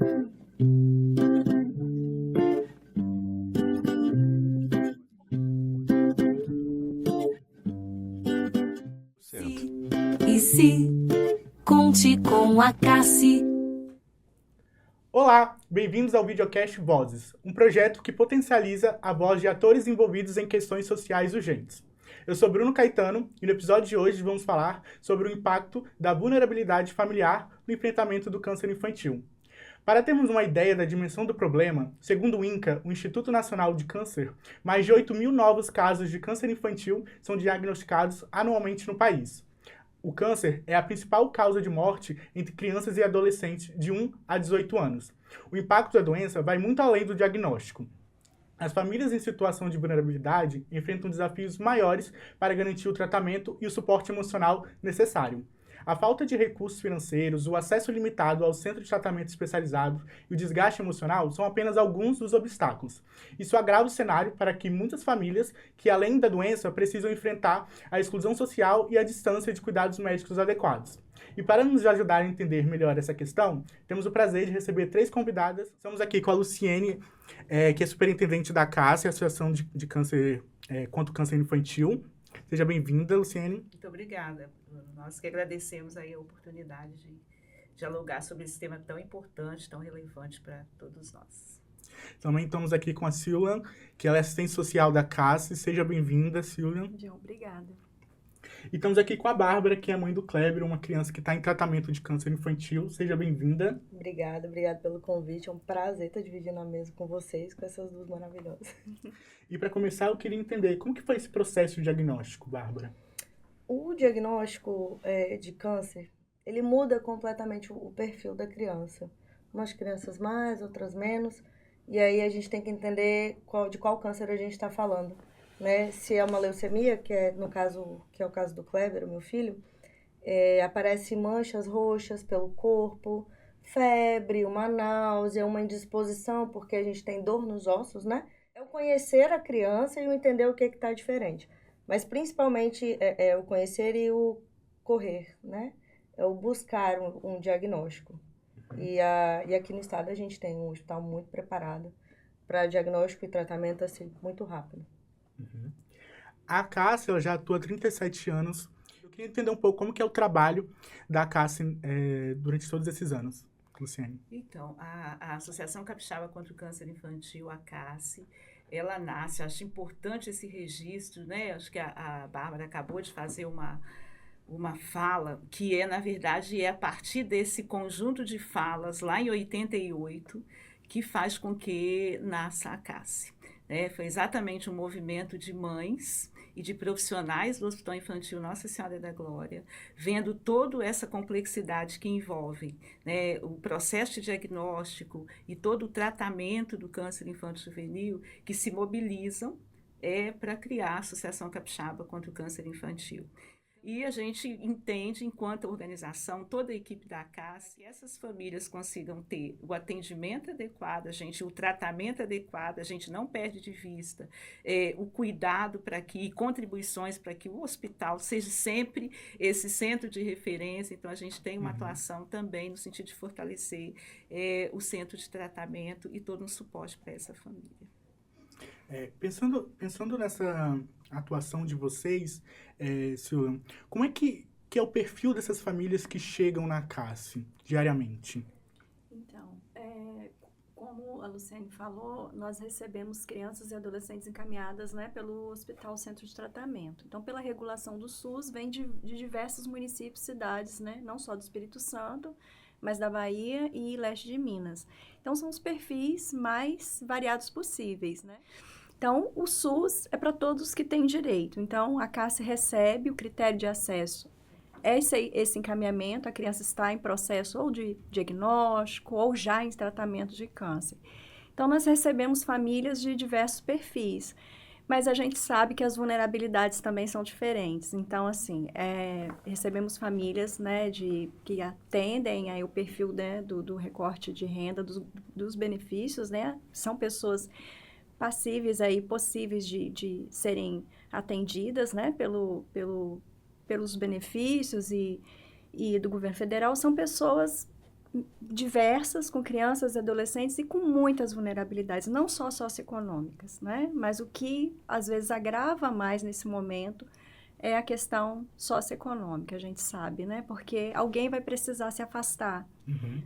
E se conte com a Cassi. Olá, bem-vindos ao Videocast Vozes, um projeto que potencializa a voz de atores envolvidos em questões sociais urgentes. Eu sou Bruno Caetano e no episódio de hoje vamos falar sobre o impacto da vulnerabilidade familiar no enfrentamento do câncer infantil. Para termos uma ideia da dimensão do problema, segundo o INCA, o Instituto Nacional de Câncer, mais de 8.000 novos casos de câncer infantil são diagnosticados anualmente no país. O câncer é a principal causa de morte entre crianças e adolescentes de 1 a 18 anos. O impacto da doença vai muito além do diagnóstico. As famílias em situação de vulnerabilidade enfrentam desafios maiores para garantir o tratamento e o suporte emocional necessário. A falta de recursos financeiros, o acesso limitado ao centro de tratamento especializado e o desgaste emocional são apenas alguns dos obstáculos. Isso agrava o cenário para que muitas famílias, que além da doença, precisam enfrentar a exclusão social e a distância de cuidados médicos adequados. E para nos ajudar a entender melhor essa questão, temos o prazer de receber 3 convidadas. Estamos aqui com a Luciene, que é superintendente da CASSE, Associação de Câncer contra o Câncer Infantil. Seja bem-vinda, Luciene. Muito obrigada. Nós que agradecemos aí a oportunidade de dialogar sobre esse tema tão importante, tão relevante para todos nós. Também estamos aqui com a Sillan, que ela é assistente social da CASSE. Seja bem-vinda, Sillan. Obrigada. E estamos aqui com a Bárbara, que é a mãe do Kleber, uma criança que está em tratamento de câncer infantil. Seja bem-vinda. Obrigada pelo convite. É um prazer estar dividindo a mesa com vocês, com essas duas maravilhosas. E para começar, eu queria entender como que foi esse processo de diagnóstico, Bárbara? O diagnóstico de câncer, ele muda completamente o perfil da criança. Umas crianças mais, outras menos. E aí a gente tem que entender de qual câncer a gente está falando. Né? Se é uma leucemia, que é o caso do Kleber, o meu filho, aparece manchas roxas pelo corpo, febre, uma náusea, uma indisposição, porque a gente tem dor nos ossos, né? É o conhecer a criança e o entender o que está diferente. Mas principalmente é o conhecer e o correr, né? É o buscar um diagnóstico. E aqui no estado a gente tem um hospital muito preparado para diagnóstico e tratamento assim, muito rápido. Uhum. A CASSE, ela já atua há 37 anos. Eu queria entender um pouco como que é o trabalho da CASSE durante todos esses anos, Luciene. Então, a Associação Capixaba contra o Câncer Infantil, a CASSE, ela nasce, acho importante esse registro, né? Acho que a Bárbara acabou de fazer uma fala que na verdade, a partir desse conjunto de falas, lá em 88, que faz com que nasça a CASSE. Foi exatamente um movimento de mães e de profissionais do Hospital Infantil Nossa Senhora da Glória, vendo toda essa complexidade que envolve o processo de diagnóstico e todo o tratamento do câncer infanto-juvenil, que se mobilizam para criar a Associação Capixaba contra o Câncer Infantil. E a gente entende, enquanto organização, toda a equipe da CASSE, que essas famílias consigam ter o atendimento adequado, o tratamento adequado, a gente não perde de vista o cuidado e contribuições para que o hospital seja sempre esse centro de referência. Então, a gente tem uma atuação também no sentido de fortalecer o centro de tratamento e todo um suporte para essa família. Pensando nessa atuação de vocês, Silvan, como é que é o perfil dessas famílias que chegam na CASSE diariamente? Então, como a Luciene falou, nós recebemos crianças e adolescentes encaminhadas pelo Hospital Centro de Tratamento. Então, pela regulação do SUS, vem de diversos municípios, cidades, não só do Espírito Santo, mas da Bahia e leste de Minas. Então, são os perfis mais variados possíveis, Então, o SUS é para todos que têm direito. Então, a CASSE recebe o critério de acesso. Esse encaminhamento, a criança está em processo ou de diagnóstico ou já em tratamento de câncer. Então, nós recebemos famílias de diversos perfis. Mas a gente sabe que as vulnerabilidades também são diferentes. Então, assim, recebemos famílias, que atendem aí o perfil, do recorte de renda, dos benefícios, São pessoas passíveis aí, possíveis de serem atendidas, pelos benefícios e do governo federal. São pessoas diversas, com crianças e adolescentes e com muitas vulnerabilidades, não só socioeconômicas, né? Mas o que às vezes agrava mais nesse momento é a questão socioeconômica, a gente sabe, né? Porque alguém vai precisar se afastar,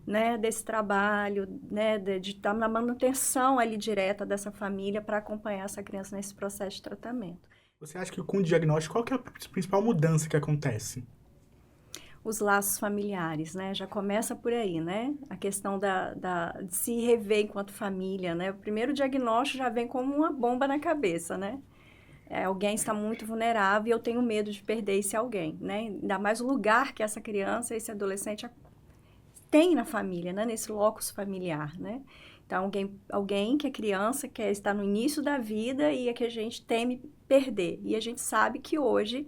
né, desse trabalho, né, de estar na manutenção ali direta dessa família para acompanhar essa criança nesse processo de tratamento. Você acha que com o diagnóstico, qual que é a principal mudança que acontece? Os laços familiares, né? Já começa por aí, né? A questão de se rever enquanto família, né? O primeiro diagnóstico já vem como uma bomba na cabeça, né? Alguém está muito vulnerável e eu tenho medo de perder esse alguém, né? Ainda mais o lugar que essa criança, esse adolescente tem na família, né? Nesse locus familiar, né? Então, alguém que é criança, que está no início da vida e é que a gente teme perder. E a gente sabe que hoje,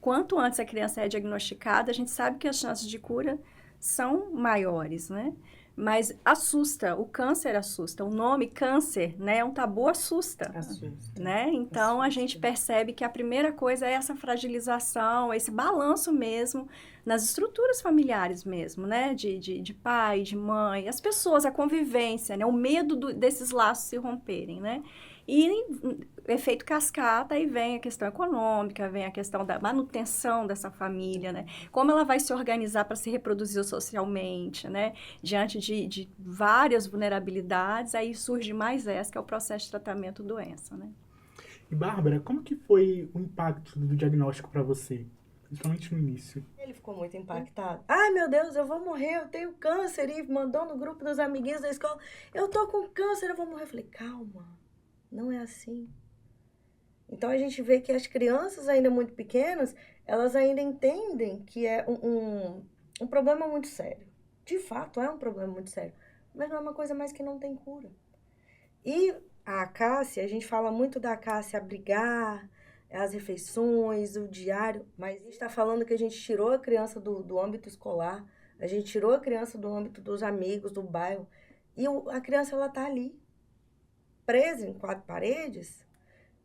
quanto antes a criança é diagnosticada, a gente sabe que as chances de cura são maiores, né? Mas assusta, o câncer assusta, o nome câncer, né, é um tabu, assusta, né? Então, a gente percebe que a primeira coisa é essa fragilização, esse balanço mesmo nas estruturas familiares mesmo, né? De pai, de mãe, as pessoas, a convivência, né? O medo desses laços se romperem, né? E efeito cascata, aí vem a questão econômica, vem a questão da manutenção dessa família, né? Como ela vai se organizar para se reproduzir socialmente, né? Diante de várias vulnerabilidades, aí surge mais essa, que é o processo de tratamento doença, né? E, Bárbara, como que foi o impacto do diagnóstico para você? Principalmente no início. Ele ficou muito impactado. Ai, meu Deus, eu vou morrer, eu tenho câncer. E mandou no grupo dos amiguinhos da escola, eu tô com câncer, eu vou morrer. Eu falei, calma, não é assim. Então, a gente vê que as crianças ainda muito pequenas, elas ainda entendem que é um problema muito sério. De fato, é um problema muito sério. Mas não é uma coisa mais que não tem cura. E a Acácia, a gente fala muito da Acácia abrigar, as refeições, o diário, mas a gente está falando que a gente tirou a criança do âmbito escolar, a gente tirou a criança do âmbito dos amigos, do bairro, e a criança, ela tá ali, presa em 4 paredes,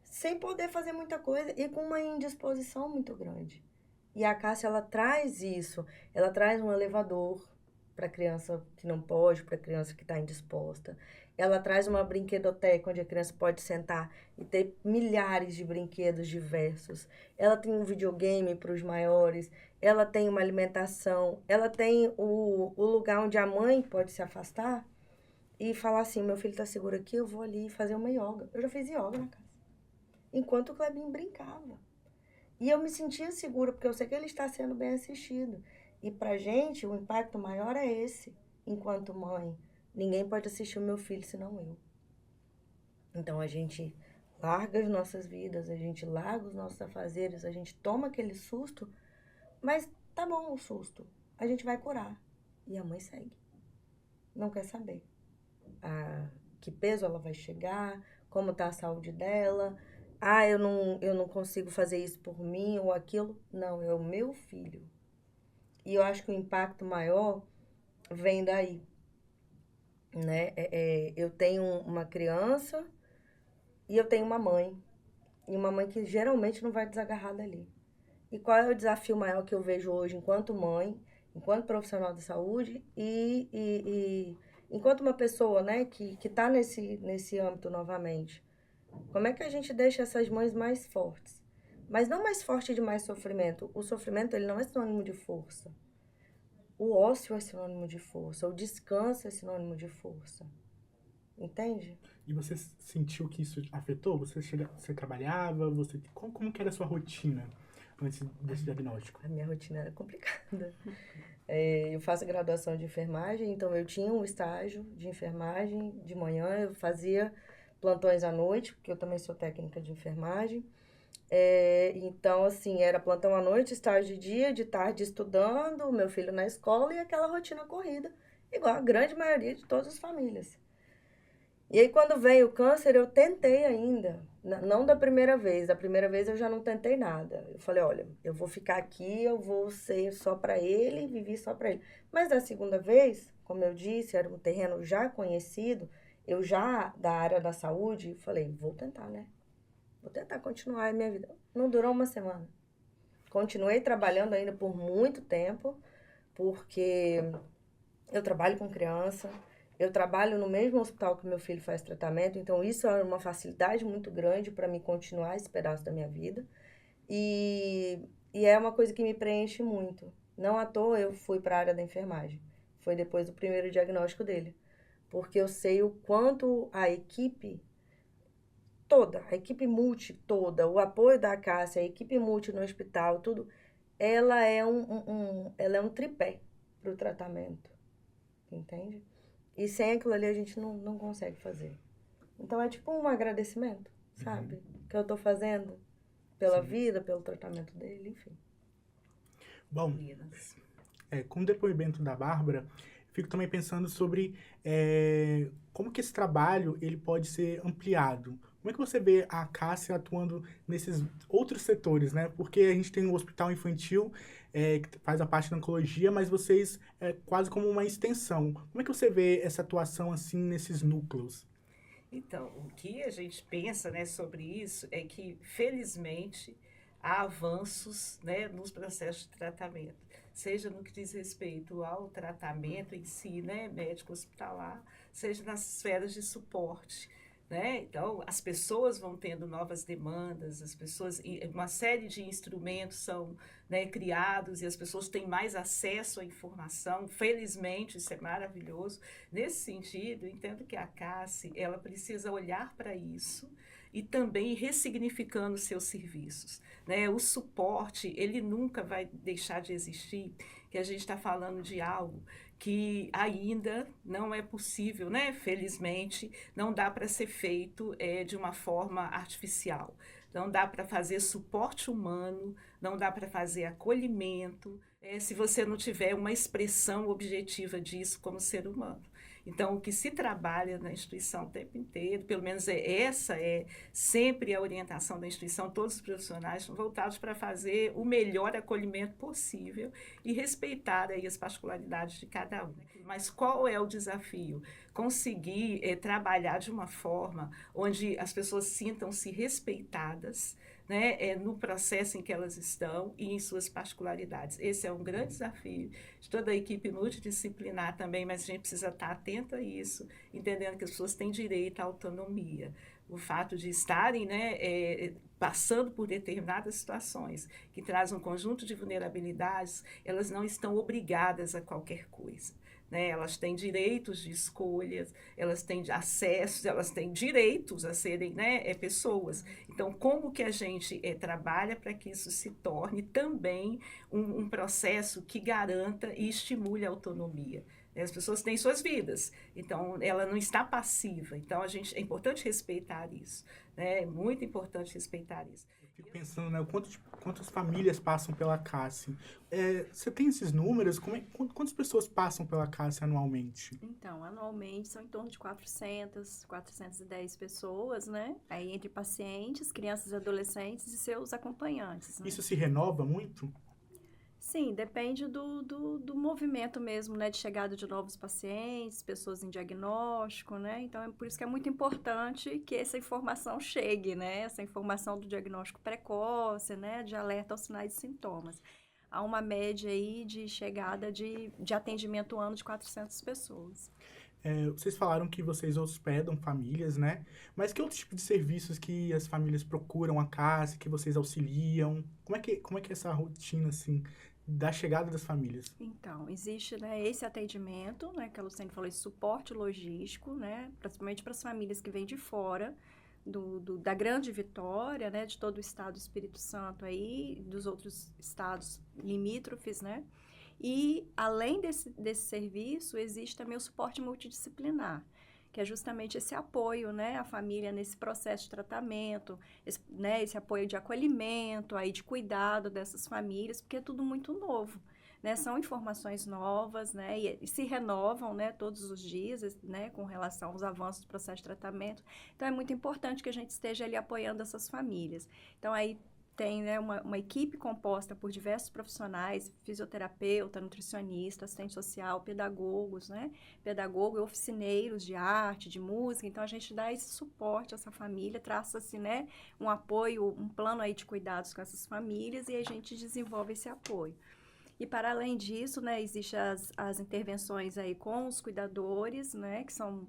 sem poder fazer muita coisa e com uma indisposição muito grande. E a Cássia, ela traz isso, ela traz um elevador para a criança que não pode, para a criança que está indisposta. Ela traz uma brinquedoteca onde a criança pode sentar e ter milhares de brinquedos diversos. Ela tem um videogame para os maiores, ela tem uma alimentação, ela tem o lugar onde a mãe pode se afastar e falar assim, meu filho está seguro aqui, eu vou ali fazer uma yoga. Eu já fiz yoga na casa, enquanto o Clebinho brincava. E eu me sentia segura, porque eu sei que ele está sendo bem assistido. E pra gente, o impacto maior é esse, enquanto mãe. Ninguém pode assistir o meu filho senão eu. Então a gente larga as nossas vidas, a gente larga os nossos afazeres, a gente toma aquele susto, mas tá bom o susto, a gente vai curar. E a mãe segue. Não quer saber que peso ela vai chegar, como tá a saúde dela. Eu não consigo fazer isso por mim ou aquilo. Não, é o meu filho. E eu acho que o impacto maior vem daí, né? Eu tenho uma criança e eu tenho uma mãe. E uma mãe que geralmente não vai desagarrar dali. E qual é o desafio maior que eu vejo hoje enquanto mãe, enquanto profissional de saúde e enquanto uma pessoa, né, que tá nesse âmbito novamente? Como é que a gente deixa essas mães mais fortes? Mas não mais forte de mais sofrimento. O sofrimento, ele não é sinônimo de força. O ócio é sinônimo de força. O descanso é sinônimo de força. Entende? E você sentiu que isso afetou? Você trabalhava? Como que era a sua rotina antes desse diagnóstico? A minha rotina era complicada. Eu faço graduação de enfermagem, então eu tinha um estágio de enfermagem de manhã, eu fazia plantões à noite, porque eu também sou técnica de enfermagem. Então, assim, era plantão à noite, estágio de dia, de tarde estudando, o meu filho na escola e aquela rotina corrida, igual a grande maioria de todas as famílias. E aí, quando veio o câncer, eu tentei ainda, não da primeira vez eu já não tentei nada. Eu falei, olha, eu vou ficar aqui, eu vou ser só para ele, vivi só para ele. Mas da segunda vez, como eu disse, era um terreno já conhecido, eu já da área da saúde, falei, vou tentar, né? Vou tentar continuar a minha vida. Não durou uma semana. Continuei trabalhando ainda por muito tempo, porque Eu trabalho com criança, eu trabalho no mesmo hospital que meu filho faz tratamento, então isso é uma facilidade muito grande para mim continuar esse pedaço da minha vida. E é uma coisa que me preenche muito. Não à toa eu fui para a área da enfermagem. Foi depois do primeiro diagnóstico dele. Porque eu sei o quanto a equipe toda, a equipe multi toda, o apoio da Cássia, a equipe multi no hospital, tudo, ela é ela é um tripé para o tratamento, entende? E sem aquilo ali a gente não consegue fazer. Então é tipo um agradecimento, sabe? Que eu tô fazendo pela vida, pelo tratamento dele, enfim. Bom, Meninas. com o depoimento da Bárbara, fico também pensando sobre como que esse trabalho ele pode ser ampliado. Como é que você vê a Cássia atuando nesses outros setores, né? Porque a gente tem o hospital infantil, que faz a parte da oncologia, mas vocês é quase como uma extensão. Como é que você vê essa atuação assim nesses núcleos? Então, o que a gente pensa, né, sobre isso é que, felizmente, há avanços, né, nos processos de tratamento, seja no que diz respeito ao tratamento em si, né, médico hospitalar, seja nas esferas de suporte. Né? Então, as pessoas vão tendo novas demandas, uma série de instrumentos são, né, criados e as pessoas têm mais acesso à informação. Felizmente, isso é maravilhoso. Nesse sentido, entendo que a CASSE, ela precisa olhar para isso e também ir ressignificando seus serviços. Né? O suporte, ele nunca vai deixar de existir, que a gente está falando de algo que ainda não é possível, né? Felizmente, não dá para ser feito de uma forma artificial. Não dá para fazer suporte humano, não dá para fazer acolhimento, se você não tiver uma expressão objetiva disso como ser humano. Então, o que se trabalha na instituição o tempo inteiro, pelo menos essa é sempre a orientação da instituição, todos os profissionais estão voltados para fazer o melhor acolhimento possível e respeitar aí as particularidades de cada um. Mas qual é o desafio? Conseguir trabalhar de uma forma onde as pessoas sintam-se respeitadas, né, no processo em que elas estão e em suas particularidades. Esse é um grande desafio de toda a equipe multidisciplinar também, mas a gente precisa estar atento a isso, entendendo que as pessoas têm direito à autonomia. O fato de estarem, né, passando por determinadas situações que trazem um conjunto de vulnerabilidades, elas não estão obrigadas a qualquer coisa. Né? Elas têm direitos de escolhas, elas têm acesso, elas têm direitos a serem, né, pessoas. Então, como que a gente trabalha para que isso se torne também um processo que garanta e estimule a autonomia? As pessoas têm suas vidas, então ela não está passiva. Então, é importante respeitar isso. Né? É muito importante respeitar isso. Fico pensando, né, quantas famílias passam pela CASSE. Você tem esses números? Quantas pessoas passam pela CASSE anualmente? Então, anualmente são em torno de 410 pessoas, né? Aí entre pacientes, crianças e adolescentes e seus acompanhantes. Né? Isso se renova muito? Sim, depende do movimento mesmo, né? De chegada de novos pacientes, pessoas em diagnóstico, né? Então, é por isso que é muito importante que essa informação chegue, né? Essa informação do diagnóstico precoce, né? De alerta aos sinais e sintomas. Há uma média aí de chegada de atendimento ano de 400 pessoas. Vocês falaram que vocês hospedam famílias, né? Mas que outro tipo de serviços que as famílias procuram a CASSE, que vocês auxiliam? Como é que é essa rotina, assim, da chegada das famílias? Então, existe, né, esse atendimento, né, que a Luciane falou, esse suporte logístico, né, principalmente para as famílias que vêm de fora da Grande Vitória, né, de todo o estado do Espírito Santo aí, dos outros estados limítrofes, né? E, além desse serviço, existe também o suporte multidisciplinar, que é justamente esse apoio, né, à família nesse processo de tratamento, esse apoio de acolhimento, aí, de cuidado dessas famílias, porque é tudo muito novo. Né, são informações novas, né, e se renovam, né, todos os dias, né, com relação aos avanços do processo de tratamento. Então, é muito importante que a gente esteja ali apoiando essas famílias. Então, aí tem, né, uma equipe composta por diversos profissionais, fisioterapeuta, nutricionista, assistente social, pedagogos, né, pedagogo e oficineiros de arte, de música. Então, a gente dá esse suporte a essa família, traça-se, né, um apoio, um plano aí de cuidados com essas famílias e a gente desenvolve esse apoio. E para além disso, né, existem as intervenções aí com os cuidadores, né, que são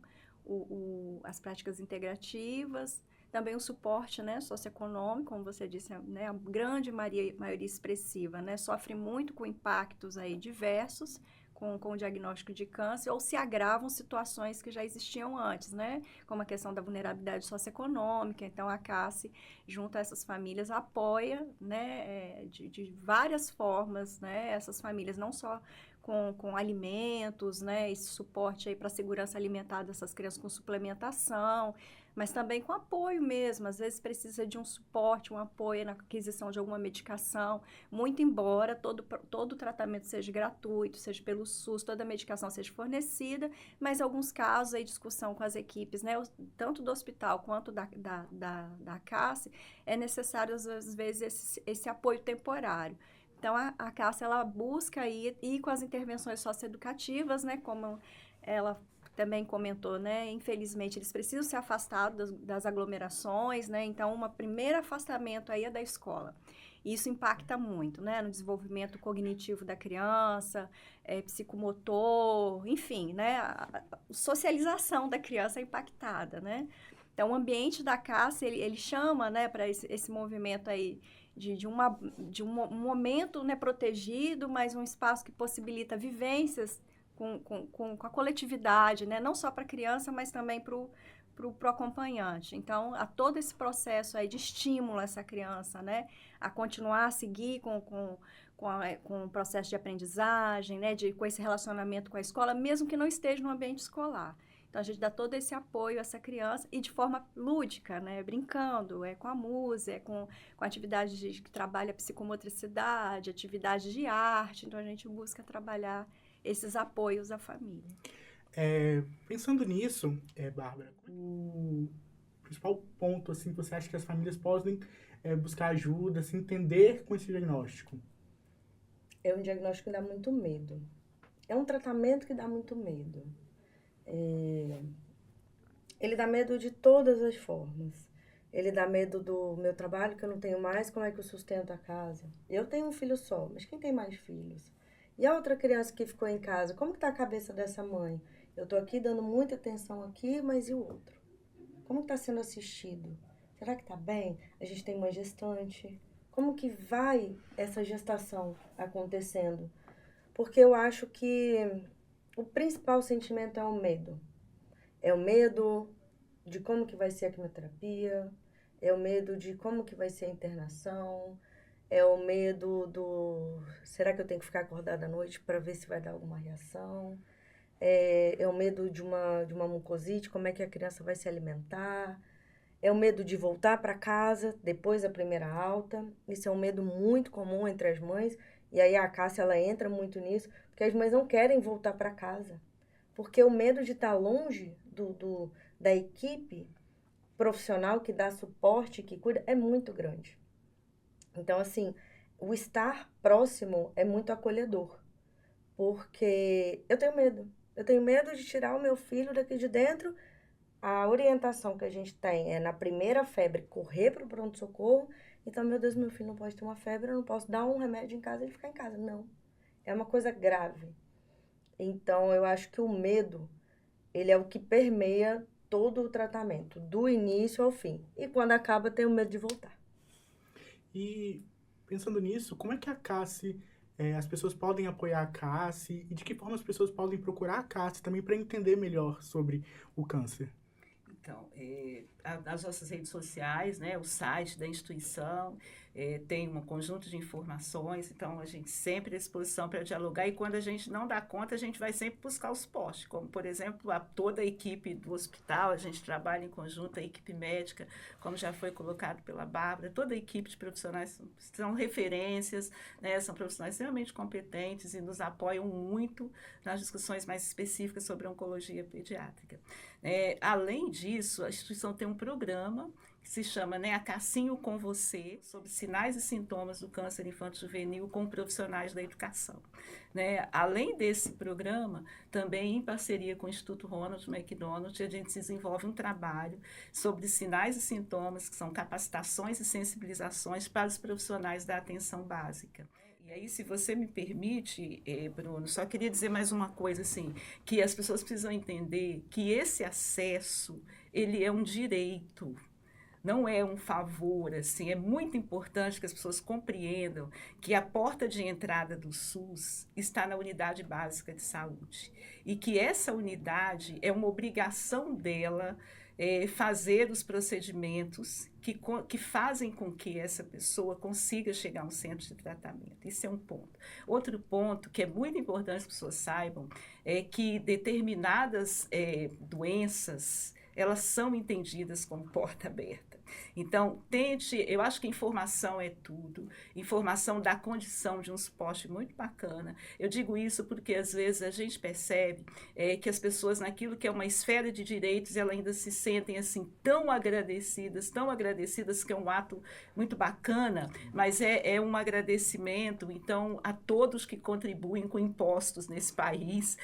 as práticas integrativas, também o suporte, né, socioeconômico, como você disse, né, a grande maioria expressiva, né, sofre muito com impactos aí diversos, com o diagnóstico de câncer, ou se agravam situações que já existiam antes, né? Como a questão da vulnerabilidade socioeconômica. Então, a CASSE, junto a essas famílias, apoia, né, de várias formas, né, essas famílias, não só com alimentos, né, esse suporte aí para a segurança alimentar dessas crianças com suplementação, mas também com apoio mesmo. Às vezes precisa de um suporte, um apoio na aquisição de alguma medicação, muito embora todo o tratamento seja gratuito, seja pelo SUS, toda a medicação seja fornecida, mas em alguns casos, aí, discussão com as equipes, né, tanto do hospital quanto da CASSE, é necessário, às vezes, esse apoio temporário. Então, a CASSE, ela busca ir com as intervenções socioeducativas, né, como ela também comentou, né, infelizmente eles precisam ser afastados das aglomerações, né, então um primeiro afastamento aí é da escola. Isso impacta muito, né, no desenvolvimento cognitivo da criança, psicomotor, enfim, né, a socialização da criança é impactada, né. Então, o ambiente da CASSE, ele chama, né, para esse movimento aí de um momento, né, protegido, mas um espaço que possibilita vivências com a coletividade, né? Não só para a criança, mas também para o acompanhante. Então, há todo esse processo aí de estímulo a essa criança, né? A continuar a seguir com o processo de aprendizagem, né? Com esse relacionamento com a escola, mesmo que não esteja no ambiente escolar. Então, a gente dá todo esse apoio a essa criança e de forma lúdica, né? Brincando, com a música, com atividades que trabalham a psicomotricidade, atividades de arte. Então, a gente busca trabalhar esses apoios à família. Pensando nisso, Bárbara, o principal ponto assim, que você acha que as famílias podem buscar ajuda, se entender com esse diagnóstico? É um diagnóstico que dá muito medo. É um tratamento que dá muito medo. Ele dá medo de todas as formas. Ele dá medo do meu trabalho, que eu não tenho mais, como é que eu sustento a casa? Eu tenho um filho só, mas quem tem mais filhos? E a outra criança que ficou em casa, como que tá a cabeça dessa mãe? Eu tô aqui dando muita atenção aqui, mas e o outro? Como está sendo assistido? Será que tá bem? A gente tem mãe gestante. Como que vai essa gestação acontecendo? Porque eu acho que o principal sentimento é o medo. É o medo de como que vai ser a quimioterapia, é o medo de como que vai ser a internação, é o medo será que eu tenho que ficar acordada à noite para ver se vai dar alguma reação? É o medo de uma mucosite, como é que a criança vai se alimentar? É o medo de voltar para casa depois da primeira alta. Isso é um medo muito comum entre as mães. E aí a Cássia, ela entra muito nisso, porque as mães não querem voltar para casa. Porque o medo de estar longe da equipe profissional que dá suporte, que cuida, é muito grande. Então, assim, o estar próximo é muito acolhedor, porque eu tenho medo. Eu tenho medo de tirar o meu filho daqui de dentro. A orientação que a gente tem é, na primeira febre, correr para o pronto-socorro. Então, meu Deus, meu filho não pode ter uma febre, eu não posso dar um remédio em casa e ele ficar em casa. Não. É uma coisa grave. Então, eu acho que o medo, ele é o que permeia todo o tratamento, do início ao fim. E quando acaba, tem o medo de voltar. E pensando nisso, como é que a CASSE, as pessoas podem apoiar a CASSE e de que forma as pessoas podem procurar a CASSE também para entender melhor sobre o câncer? Então, as nossas redes sociais, né, o site da instituição, tem um conjunto de informações, então a gente sempre à disposição para dialogar e quando a gente não dá conta, a gente vai sempre buscar o suporte, como por exemplo, toda a equipe do hospital, a gente trabalha em conjunto, a equipe médica, como já foi colocado pela Bárbara, toda a equipe de profissionais são referências, né, são profissionais extremamente competentes e nos apoiam muito nas discussões mais específicas sobre oncologia pediátrica. Além disso, a instituição tem um programa que se chama, né, A Cassinho com Você, sobre sinais e sintomas do câncer infanto-juvenil com profissionais da educação. Né? Além desse programa, também em parceria com o Instituto Ronald McDonald, a gente desenvolve um trabalho sobre sinais e sintomas, que são capacitações e sensibilizações para os profissionais da atenção básica. E E aí, se você me permite, Bruno, só queria dizer mais uma coisa, assim, que as pessoas precisam entender que esse acesso, ele é um direito, não é um favor, assim. É muito importante que as pessoas compreendam que a porta de entrada do SUS está na unidade básica de saúde e que essa unidade é uma obrigação dela fazer os procedimentos que fazem com que essa pessoa consiga chegar a um centro de tratamento. Isso é um ponto. Outro ponto que é muito importante que as pessoas saibam é que determinadas doenças, elas são entendidas como porta aberta. Então, eu acho que informação é tudo, informação da condição de um suporte muito bacana. Eu digo isso porque, às vezes, a gente percebe que as pessoas, naquilo que é uma esfera de direitos, elas ainda se sentem, assim, tão agradecidas, que é um ato muito bacana, mas é um agradecimento, então, a todos que contribuem com impostos nesse país,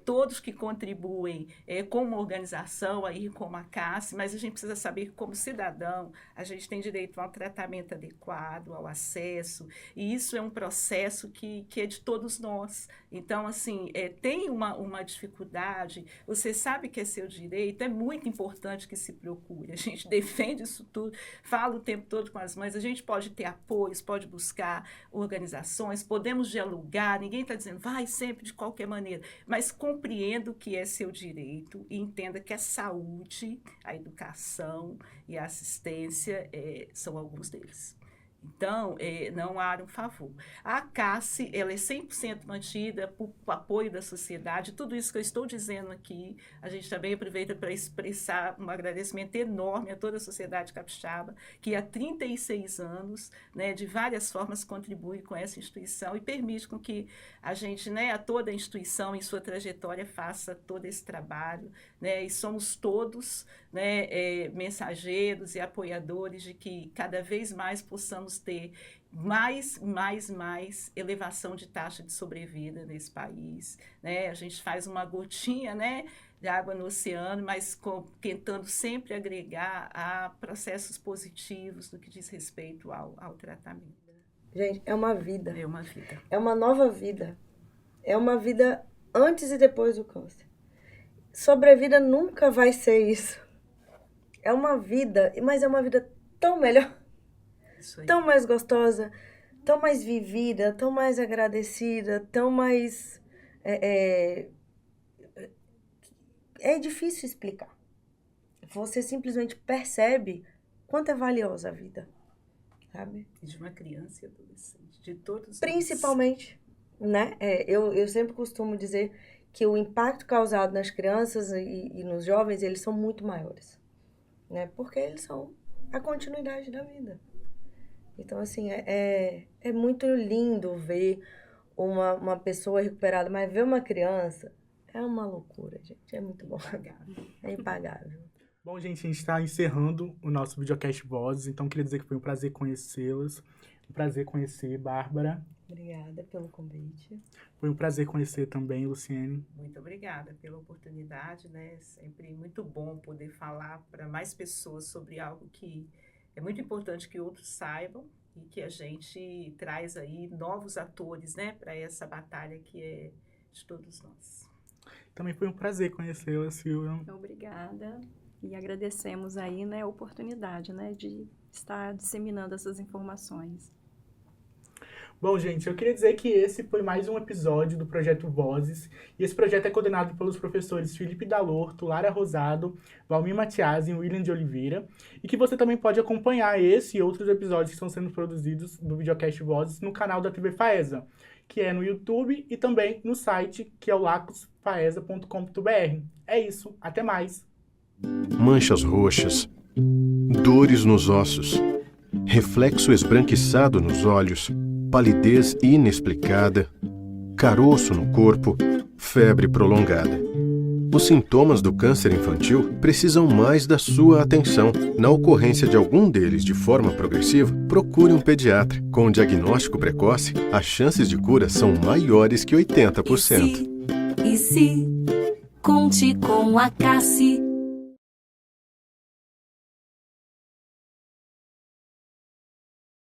todos que contribuem com uma organização, aí, como a CASSE, mas a gente precisa saber que, como cidadão, a gente tem direito ao tratamento adequado, ao acesso, e isso é um processo que é de todos nós. Então, assim, tem uma dificuldade, você sabe que é seu direito, é muito importante que se procure. A gente defende isso tudo, fala o tempo todo com as mães, a gente pode ter apoios, pode buscar organizações, podemos dialogar, ninguém está dizendo vai sempre de qualquer maneira, mas compreenda o que é seu direito e entenda que a saúde, a educação e a assistência são alguns deles. Então, não há um favor. A CASSE, ela é 100% mantida por apoio da sociedade. Tudo isso que eu estou dizendo aqui, a gente também aproveita para expressar um agradecimento enorme a toda a sociedade capixaba, que há 36 anos, né, de várias formas, contribui com essa instituição e permite com que a gente, né, a toda a instituição, em sua trajetória, faça todo esse trabalho, né, e somos todos, né, mensageiros e apoiadores de que cada vez mais possamos ter mais elevação de taxa de sobrevida nesse país, né? A gente faz uma gotinha, né, de água no oceano, mas tentando sempre agregar a processos positivos no que diz respeito ao tratamento. Gente, é uma vida. É uma vida. É uma nova vida. É uma vida antes e depois do câncer. Sobrevida nunca vai ser isso. É uma vida, mas é uma vida tão melhor, tão mais gostosa, tão mais vivida, tão mais agradecida, tão mais... É difícil explicar. Você simplesmente percebe quanto é valiosa a vida, sabe? De uma criança e adolescente, de todos. Principalmente, né? Eu sempre costumo dizer que o impacto causado nas crianças e nos jovens, eles são muito maiores, né? Porque eles são a continuidade da vida. Então, assim, é muito lindo ver uma pessoa recuperada, mas ver uma criança é uma loucura, gente. É muito bom. É impagável. Bom, gente, a gente está encerrando o nosso videocast Vozes, então queria dizer que foi um prazer conhecê-las, um prazer conhecer Bárbara. Obrigada pelo convite. Foi um prazer conhecer também, Luciene. Muito obrigada pela oportunidade, né? Sempre muito bom poder falar para mais pessoas sobre algo que é muito importante que outros saibam e que a gente traz aí novos atores, né, para essa batalha que é de todos nós. Também foi um prazer conhecê-la, Silvia. Obrigada. E agradecemos aí, né, a oportunidade, né, de estar disseminando essas informações. Bom, gente, eu queria dizer que esse foi mais um episódio do Projeto Vozes, e esse projeto é coordenado pelos professores Felipe Dalorto, Lara Rosado, Valmir Matias e William de Oliveira, e que você também pode acompanhar esse e outros episódios que estão sendo produzidos do videocast Vozes no canal da TV Faesa, que é no YouTube e também no site, que é o lacosfaesa.com.br. É isso, até mais! Manchas roxas, dores nos ossos, reflexo esbranquiçado nos olhos, palidez inexplicada, caroço no corpo, febre prolongada. Os sintomas do câncer infantil precisam mais da sua atenção. Na ocorrência de algum deles de forma progressiva, procure um pediatra. Com o diagnóstico precoce, as chances de cura são maiores que 80%. E se conte com a CASSE.